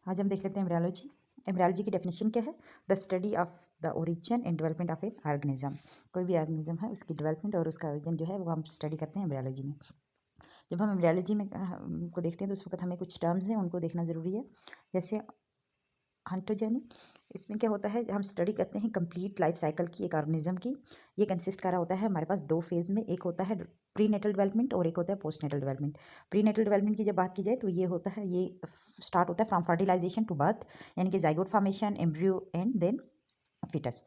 आज हम देख लेते हैं एम्ब्रियोलॉजी। एम्ब्रियोलॉजी की डेफिनेशन क्या है? The study of the origin and development of A organism. कोई भी ऑर्गेनिज्म है उसकी डेवलपमेंट और उसका ओरिजिन जो है वो हम स्टडी करते हैं एम्ब्रियोलॉजी में। जब हम एम्ब्रियोलॉजी में को देखते हैं तो उस वक्त हमें कुछ टर्म्स हैं उनको देखना ज़रूरी है। जैसे ऑन्टोजेनी, इसमें क्या होता है, हम स्टडी करते हैं कंप्लीट लाइफ साइकिल की एक ऑर्गेनिज्म की। ये कंसिस्ट कर रहा होता है हमारे पास दो फेज़ में, एक होता है प्री नेटल डेवलपमेंट और एक होता है postnatal development. Prenatal development की जब बात की जाए तो ये होता है, ये स्टार्ट होता है फ्रॉम फर्टिलाइजेशन टू बर्थ, यानी कि zygote formation, embryo and then foetus.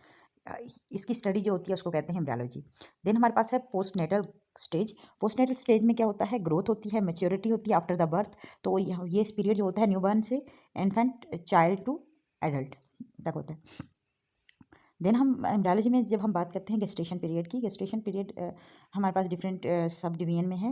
इसकी स्टडी जो होती है उसको कहते हैं एम्ब्रियोलॉजी। देन हमारे पास है postnatal stage. Postnatal stage में क्या होता है, ग्रोथ होती है, मैच्योरिटी होती है आफ्टर द बर्थ। तो ये पीरियड जो होता है न्यूबॉर्न से इन्फेंट चाइल्ड टू एडल्ट तक होता है। देन हम एम्ब्रियोलॉजी में जब हम बात करते हैं गेस्टेशन पीरियड की, गेस्टेशन पीरियड हमारे पास डिफरेंट सब डिवीजन में है।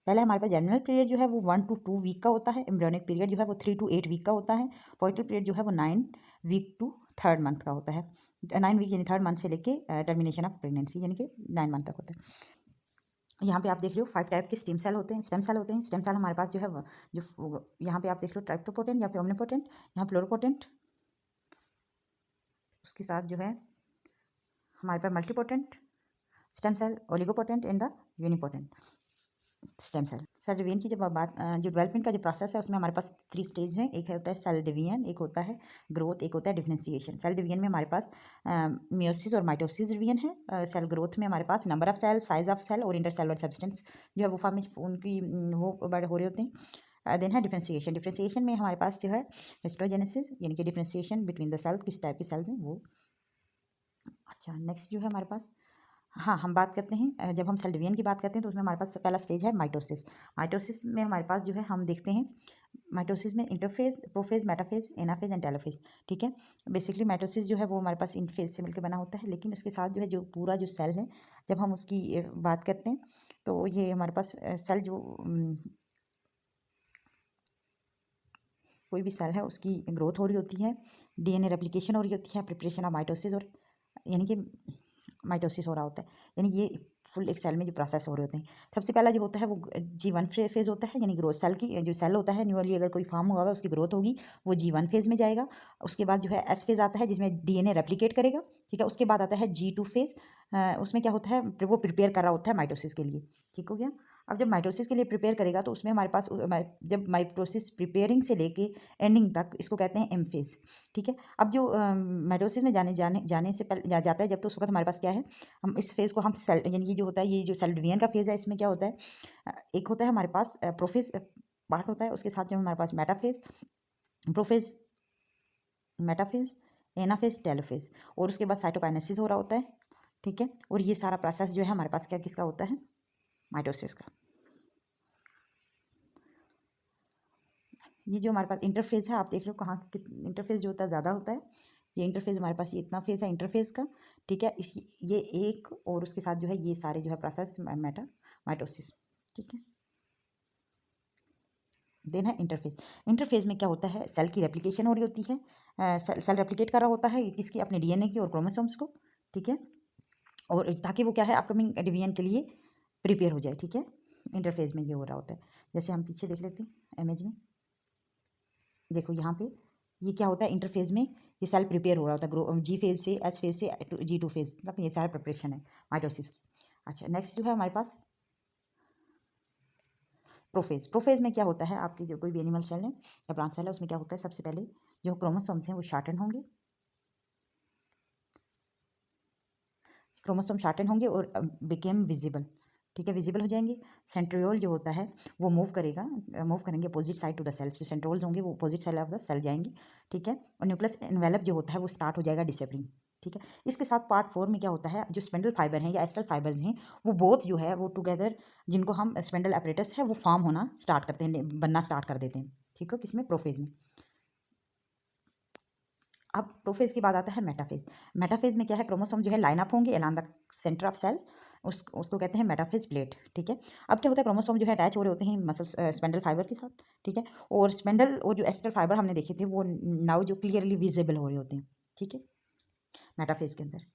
पहले हमारे पास जनरल पीरियड जो है वो 1 to 2 वीक का होता है। एम्ब्रियोनिक पीरियड जो है वो 3 to 8 वीक का होता है। पोइटल पीरियड जो है वो 9 वीक टू 3rd मंथ का होता है। 9 वीक यानी 3rd मंथ से लेके टर्मिनेशन ऑफ प्रेगनेंसी यानी कि 9 मंथ तक होता है। यहाँ पे आप देख रहे हो 5 टाइप के स्टेम सेल होते हैं, स्टेम सेल होते हैं। स्टेम सेल हमारे पास जो है जो यहाँ पे आप देख रहे हो ट्राइप्टोपोटेंट या फिर ओमनिपोटेंट, यहाँ प्लोरोपोटेंट, उसके साथ जो है हमारे पास multipotent stem cell, oligopotent and the unipotent stem cell. Cell division की जब बात जो डेवलपमेंट का जो प्रोसेस है उसमें हमारे पास 3 स्टेज हैं। एक होता है सेल डिवीजन, एक होता है ग्रोथ, एक होता है डिफरेंशिएशन। सेल डिवीजन में हमारे पास मियोसिस और माइटोसिस डिवीजन है। सेल ग्रोथ में हमारे पास number of cell, size of cell और इंटरसेलुलर सब्सटेंस जो है वो फॉर्म उनकी वो बड़े हो रहे होते हैं। देन है डिफरेंशिएशन। डिफरेंशिएशन में हमारे पास जो है हिस्टोजेनेसिस यानी कि डिफरेंशिएशन बिटवीन द सेल, किस टाइप के सेल्स हैं वो। अच्छा, नेक्स्ट जो है हमारे पास, हाँ हम बात करते हैं जब हम सेल डिवीजन की बात करते हैं तो उसमें हमारे पास पहला स्टेज है माइटोसिस। माइटोसिस में हमारे पास जो है हम देखते हैं माइटोसिस में interphase, prophase, metaphase, anaphase and telophase. ठीक है, बेसिकली माइटोसिस जो है वो हमारे पास इंटरफेज से मिलकर बना होता है, लेकिन उसके साथ जो है जो पूरा जो सेल है जब हम उसकी बात करते हैं तो ये हमारे पास सेल जो कोई भी सेल है उसकी ग्रोथ हो रही होती है, डीएनए रेप्लिकेशन हो रही होती है, प्रिपरेशन ऑफ माइटोसिस, और यानी कि माइटोसिस हो रहा होता है, यानी ये फुल एक सेल में जो प्रोसेस हो रहे होते हैं। सबसे पहला जो होता है वो G1 फेज होता है, यानी ग्रोथ सेल की जो सेल होता है न्यूअली अगर कोई फॉर्म हुआ है उसकी ग्रोथ होगी, वो G1 फेज में जाएगा। उसके बाद जो है S फेज आता है जिसमें डीएनए रेप्लिकेट करेगा। ठीक है, उसके बाद आता है G2 फेज। उसमें क्या होता है, वो प्रिपेयर कर रहा होता है माइटोसिस के लिए। ठीक हो गया। अब जब माइटोसिस के लिए प्रिपेयर करेगा तो उसमें हमारे पास जब माइटोसिस प्रिपेयरिंग से लेके एंडिंग तक इसको कहते हैं एम फेज। ठीक है, अब जो माइटोसिस में जाने से पहले जाता है जब, तो उस वक्त हमारे पास क्या है, हम इस फेज़ को हम सेल यानी कि जो होता है ये जो सेल डिवीजन का फेज़ है इसमें क्या होता है, एक होता है हमारे पास प्रोफेज पार्ट होता है, उसके साथ जो हमारे पास metaphase, prophase, metaphase, anaphase, telophase, और उसके बाद साइटोकाइनेसिस हो रहा होता है। ठीक है, और ये सारा प्रोसेस जो है हमारे पास क्या किसका होता है, माइटोसिस का। ये जो हमारे पास इंटरफेज है आप देख रहे हो कहाँ इंटरफेज जो होता है ज़्यादा होता है, ये इंटरफेज हमारे पास ये इतना फेज है इंटरफेज का। ठीक है, इस ये एक और उसके साथ जो है ये सारे जो है प्रोसेस माइटोसिस। ठीक है, देन है इंटरफेज। इंटरफेज में क्या होता है, सेल की रेप्लिकेशन हो रही होती है, सेल रेप्लिकेट कर रहा होता है किसकी, अपने डीएनए की और क्रोमोसोम्स को। ठीक है, और ताकि वो क्या है अपकमिंग डिवीजन के लिए प्रिपेयर हो जाए। ठीक है, इंटरफेज में ये हो रहा होता है। जैसे हम पीछे देख लेते हैं इमेज में, देखो यहाँ पे ये क्या होता है, इंटरफेज में ये सेल प्रिपेयर हो रहा होता है, ग्रो जी फेज से एस फेज से G2 फेज तक ये सारा प्रिपरेशन है माइटोसिस की। अच्छा, नेक्स्ट जो है हमारे पास प्रोफेज। प्रोफेज में क्या होता है, आपकी जो कोई भी एनिमल सेल है या प्लांट सेल है उसमें क्या होता है, सबसे पहले जो क्रोमोसोम्स हैं वो शार्टन होंगे, क्रोमोसोम शार्टन होंगे और बिकेम विजिबल। ठीक है, विजिबल हो जाएंगे। सेंट्रियोल जो होता है वो मूव करेंगे opposite side to the cell. जो सेंट्रोल्स होंगे वो opposite side of the cell जाएंगे। ठीक है, और न्यूक्लियस एनवेलप जो होता है वो स्टार्ट हो जाएगा डिसेपरिंग। ठीक है, इसके साथ पार्ट 4 में क्या होता है, जो स्पेंडल फाइबर हैं या एस्टल फाइबर्स हैं वो बोथ जो है वो टुगेदर, जिनको हम स्पेंडल एपरेटस है वो फॉर्म होना स्टार्ट करते हैं, बनना स्टार्ट कर देते हैं। ठीक है, किसमें, प्रोफेज में। अब प्रोफेज के बाद आता है मेटाफेज। मेटाफेज में क्या है, क्रोमोसोम जो है लाइन अप होंगे along the centre of cell, उसको कहते हैं मेटाफेज प्लेट। ठीक है, अब क्या होता है, क्रोमोसोम जो है अटैच हो रहे होते हैं मसल स्पेंडल फाइबर के साथ। ठीक है, और स्पेंडल और जो एस्टर फाइबर हमने देखे थे वो नाउ जो क्लियरली विजिबल हो रहे होते हैं। ठीक है, मेटाफेज के अंदर।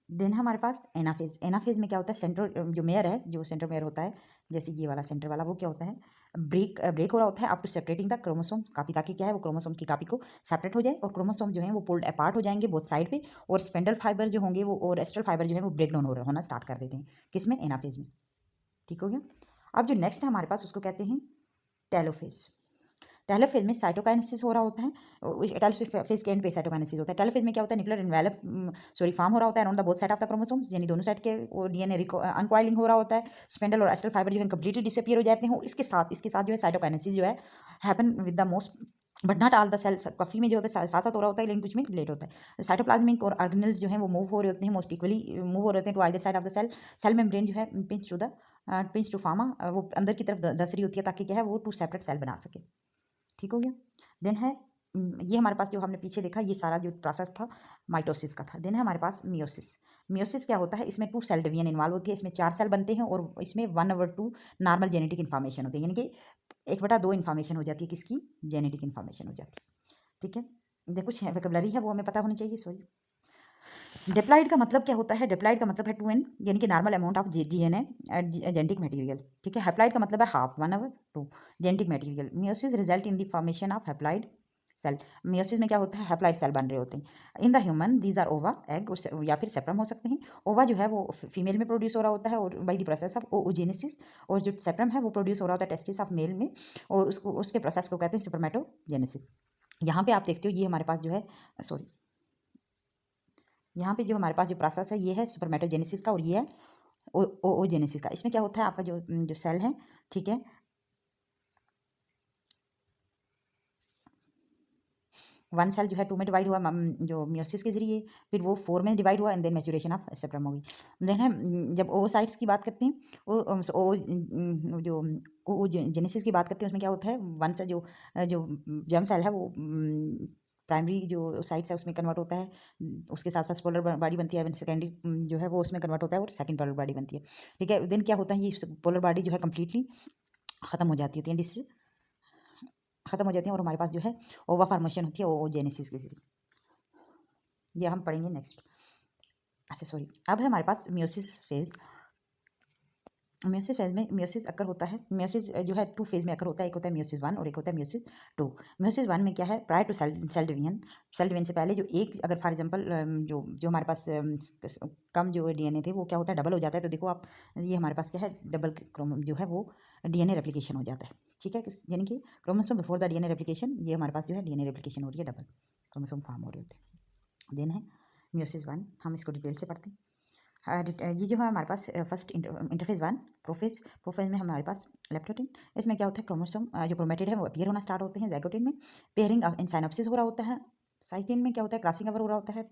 देन हमारे पास एनाफेज। एनाफेज में क्या होता है, सेंट्रल जो मेयर है, जो सेंटर मेयर होता है, जैसे ये वाला सेंटर वाला, वो क्या होता है, ब्रेक हो रहा होता है up to separating the chromosome copy, ताकि क्या है वो क्रोमोसोम की कापी को सेपरेट हो जाए और क्रोमोसोम जो है वो पुल्ड अपार्ट हो जाएंगे बोथ साइड पे, और स्पेंडल फाइबर जो होंगे वो और एस्ट्रल फाइबर जो है वो ब्रेक डाउन होना स्टार्ट कर देते हैं, किसमें, एनाफेज में। ठीक हो गया। अब जो नेक्स्ट है हमारे पास उसको कहते हैं टेलोफेज। टेलोफेज में साइटोकाइनेसिस हो रहा होता है, टेलोफेज के एंड पे साइटोकाइनेसिस होता है। टेलोफेज में क्या होता है, न्यूक्लियर एनवेलप फॉर्म हो रहा होता है around the both side of the chromosomes, यानी दोनों साइड के डीएनए अनकॉइलिंग हो रहा होता है, स्पेंडल और एस्ट्रल फाइबर जो है कंप्लीटली डिसअपियर हो जाते हैं, और इसके साथ जो है साइटोकाइनेसिस जो है happen with the most but not all the cells, काफ़ी में जो होता है साथ साथ हो रहा होता है, लेकिन कुछ में लेट होता है। साइटोप्लाज्मिक और ऑर्गेनेल्स जो हैं वो मूव हो रहे होते हैं, मोस्ट इक्वली मूव हो रहे होते हैं to either side of the cell. Cell membrane जो है पिंच टू फार्मा वो अंदर की तरफ दस रही होती है, ताकि क्या है वो टू सेपरेट सेल बना सके। ठीक हो गया। देन है ये हमारे पास जो हमने पीछे देखा ये सारा जो प्रोसेस था माइटोसिस का था। देन है हमारे पास मियोसिस। मियोसिस क्या होता है, इसमें 2 सेल डिवीजन इन्वॉल्व होती है, इसमें 4 सेल बनते हैं और इसमें 1/2 नॉर्मल जेनेटिक इन्फॉर्मेशन होती है, यानी कि 1/2 इन्फॉर्मेशन हो जाती है, किसकी, जेनेटिक इन्फॉर्मेशन हो जाती है। ठीक है, जो कुछ वोकैबुलरी है वो हमें पता होनी चाहिए। सॉरी, डिप्लॉइड का मतलब क्या होता है, डिप्लॉइड का मतलब है 2n, यानी कि normal amount of DNA genetic material. ठीक है, हैप्लॉइड का मतलब है half 1/2 genetic material. Meiosis result in the formation of haploid cell. Meiosis में क्या होता है, हैप्लॉइड सेल बन रहे होते हैं। In the human these are ova, egg या फिर सेप्रम हो सकते हैं। ओवा जो है वो फीमेल में प्रोड्यूस हो रहा होता है और by the process of oogenesis, और जो सेप्रम है वो प्रोड्यूस हो रहा होता है टेस्टिस ऑफ मेल में, और उसके प्रोसेस को कहते हैं स्पर्मेटोजेनेसिस। यहाँ पे आप देखते हो ये हमारे पास जो है, सॉरी, यहाँ पे जो हमारे पास जो प्रोसेस है ये है स्पर्मेटोजेनेसिस का, और ये है ओजेनेसिस का। इसमें क्या होता है, आपका जो सेल है, ठीक है, वन सेल जो है 2 में डिवाइड हुआ जो मियोसिस के जरिए, फिर वो 4 में डिवाइड हुआ, एंड देन मैच्योरेशन ऑफ सेप्रम होगी। देन है जब ओसाइट्स की बात करते हैं, जो जेनेसिस की बात करते हैं, उसमें क्या होता है, वन से जो जो जर्म सेल है वो प्राइमरी जो साइट्स है उसमें कन्वर्ट होता है, उसके साथ फर्स्ट पोलर बॉडी बनती है, सेकेंडरी जो है वो उसमें कन्वर्ट होता है और सेकंड पोलर बॉडी बनती है। ठीक है, देन क्या होता है, ये पोलर बॉडी जो है कम्प्लीटली ख़त्म हो जाती है, डिस खत्म हो जाती हैं, और हमारे पास जो है ओवा फॉर्मेशन होती है ओजेनेसिस के जरिए। ये हम पढ़ेंगे नेक्स्ट। अच्छा सॉरी, अब है हमारे पास मियोसिस फेज। मियोसिस फेज में मियोसिस अकर होता है, मियोसिस जो है 2 फेज में अकर होता है, एक होता है मियोसिस 1 और एक होता है मियोसिस 2। मियोसिस 1 में क्या है, prior to cell division, cell division से पहले जो एक, अगर फॉर एग्जांपल जो जो हमारे पास कम जो डीएनए थे वो क्या होता है, डबल हो जाता है। तो देखो आप, ये हमारे पास क्या है, डबल क्रोमो जो है वो डीएनए रेप्लिकेशन हो जाता है। ठीक है, यानी कि chromosome before the DNA replication, ये हमारे पास जो है डीएनए रेप्लिकेशन हो रही है, डबल क्रोमोसोम फॉर्म हो रहे होते हैं। देन है मियोसिस 1, हम इसको डिटेल से पढ़ते हैं। ये जो है हमारे पास फर्स्ट इंटरफेज 1 प्रोफेज में हमारे पास लेप्टोटिन। इसमें क्या होता है, क्रोमोसोम जो क्रोमेटिड है वो अपीयर होना स्टार्ट होते हैं। ज़ाइगोटिन में पेयरिंग इन साइनोप्सिस हो रहा होता है। साइटिन में क्या होता है, क्रॉसिंग ओवर हो रहा होता है।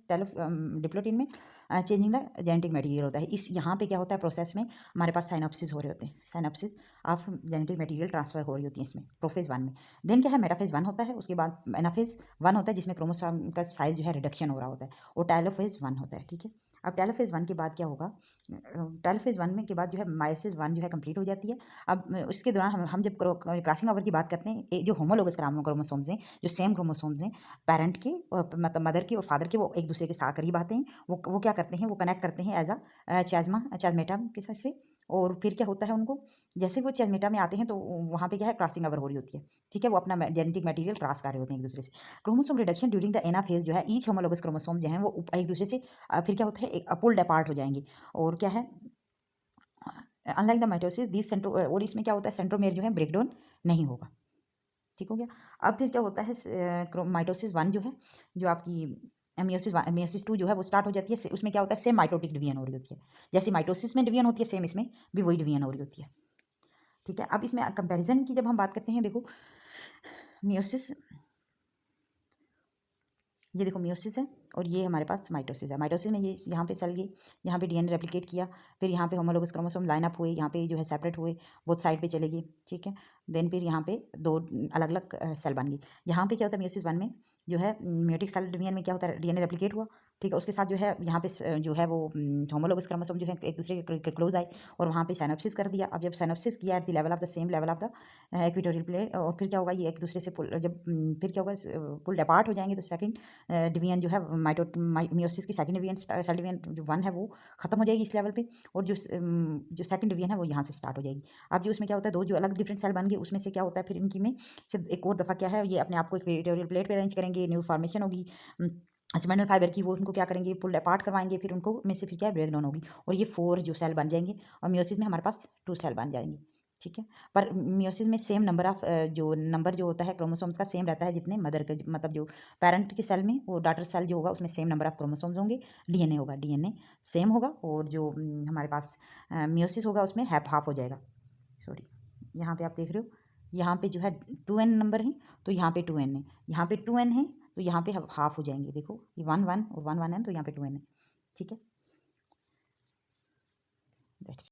डिप्लोटिन में चेंजिंग द जेनेटिक मटेरियल होता है। इस यहाँ पे क्या होता है, प्रोसेस में हमारे पास साइनोप्सिस हो रहे होते हैं, synopsis of genetic material transfer हो रही होती है इसमें प्रोफेज 1 में। देन क्या है, मेटाफेज 1 होता है, उसके बाद एनाफेज 1 होता है जिसमें क्रोमोसोम का साइज जो है रिडक्शन हो रहा होता है, और टेलोफेज 1 होता है। ठीक है, अब टेलोफेज 1 के बाद क्या होगा, टेलोफेज 1 में के बाद जो है मायोसिस 1 जो है कंप्लीट हो जाती है। अब इसके दौरान हम जब क्रॉसिंग ओवर की बात करते हैं, जो होमोलोगस क्रोमोसोम्स हैं, जो सेम क्रोमोसोम्स हैं पेरेंट के, मतलब मदर के और फादर के, वो एक दूसरे के साथ करीब आते हैं। वो क्या करते हैं, वो कनेक्ट करते हैं एज अ चाजमेटा के साथ से, और फिर क्या होता है उनको, जैसे वो चाजमेटा में आते हैं तो वहाँ पे क्या है, क्रॉसिंग ओवर हो रही होती है। ठीक है, वो अपना जेनेटिक मटेरियल क्रॉस कर रहे होते हैं एक दूसरे से। Chromosome reduction during the anaphase जो है, ईच होमोलोगस क्रोमोसोम जो है वो एक दूसरे से फिर क्या होता है, पुल्ड अपार्ट हो जाएंगे, और क्या है, अनलाइक द माइटोसिस दिस सेंट्रो, और इसमें क्या होता है, सेंट्रोमेयर जो है ब्रेकडाउन नहीं होगा। ठीक हो गया। अब फिर क्या होता है, माइटोसिस 1 जो है, जो आपकी मियोसिस 2 जो है वो स्टार्ट हो जाती है। उसमें क्या होता है, सेम माइटोटिक डिवीजन हो रही होती है, जैसे माइटोसिस में डिवीजन होती है सेम इसमें भी वही डिवीजन हो रही होती है। ठीक है, अब इसमें कंपैरिजन की जब हम बात करते हैं, देखो मियोसिस, ये देखो मियोसिस है और ये हमारे पास माइटोसिस है। माइटोसिस में ये यहाँ पे सेल गई, यहाँ पे डीएनए रेप्लिकेट किया, फिर यहाँ पे होमोलोगस क्रोमोसोम लाइन अप हुए, यहाँ पे जो है सेपरेट हुए, बोथ साइड पे चले गए। ठीक है, देन फिर यहाँ पे 2 अलग अलग सेल बन गई। यहाँ पे क्या होता है, मियोसिस 1 में जो है म्यूटिक सेल डिवीजन में क्या होता है, डीएनए रेप्लिकेट हुआ, ठीक है। उसके साथ जो है यहाँ पे जो है वो होमोलोगस क्रोमोसोम जो है एक दूसरे के क्लोज आए और वहाँ पे साइनोप्सिस कर दिया। अब जब साइनोप्सिस किया at the level of the same level of the equatorial plate, और फिर क्या होगा, ये एक दूसरे से जब फिर क्या होगा, पुल अपार्ट हो जाएंगे, तो सेकंड डिवीजन जो है मियोसिस की सेकंड डिवीजन सेल डिवीजन जो 1 है वो खत्म हो जाएगी इस लेवल पे, और जो सेकंड डिवीजन है वो यहाँ से स्टार्ट हो जाएगी। अब जो इसमें क्या होता है, दो जो अलग डिफरेंट सेल बन गए उसमें से क्या होता है, फिर इनकी में से एक और दफ़ा क्या है, ये अपने आप को इक्वेटोरियल प्लेट पे अरेंज करेंगे, न्यू फॉर्मेशन होगी स्पाइनल फाइबर की, वो उनको क्या करेंगे, पुल अपार्ट करवाएंगे, फिर उनको में से फिर क्या ब्रेक डाउन होगी, और ये 4 जो सेल बन जाएंगे, और मियोसिस में हमारे पास 2 सेल बन जाएंगे। ठीक है। पर मियोसिस में सेम नंबर ऑफ जो नंबर जो होता है क्रोमोसोम्स का सेम रहता है जितने मदर के, मतलब जो पेरेंट के सेल में, वो डॉटर सेल जो होगा उसमें सेम नंबर ऑफ क्रोमोसोम्स होंगे, डीएनए होगा, डीएनए सेम होगा, और जो हमारे पास मियोसिस होगा उसमें हाफ हो जाएगा। सॉरी, यहाँ पे आप देख रहे हो, यहाँ पे जो है 2n नंबर है, तो यहाँ पे 2n है, यहाँ पे 2n है, तो यहाँ पे हाफ हो जाएंगे। देखो ये 1 1 और 1 1 है, तो यहाँ पे 2n है। ठीक है, दैट्स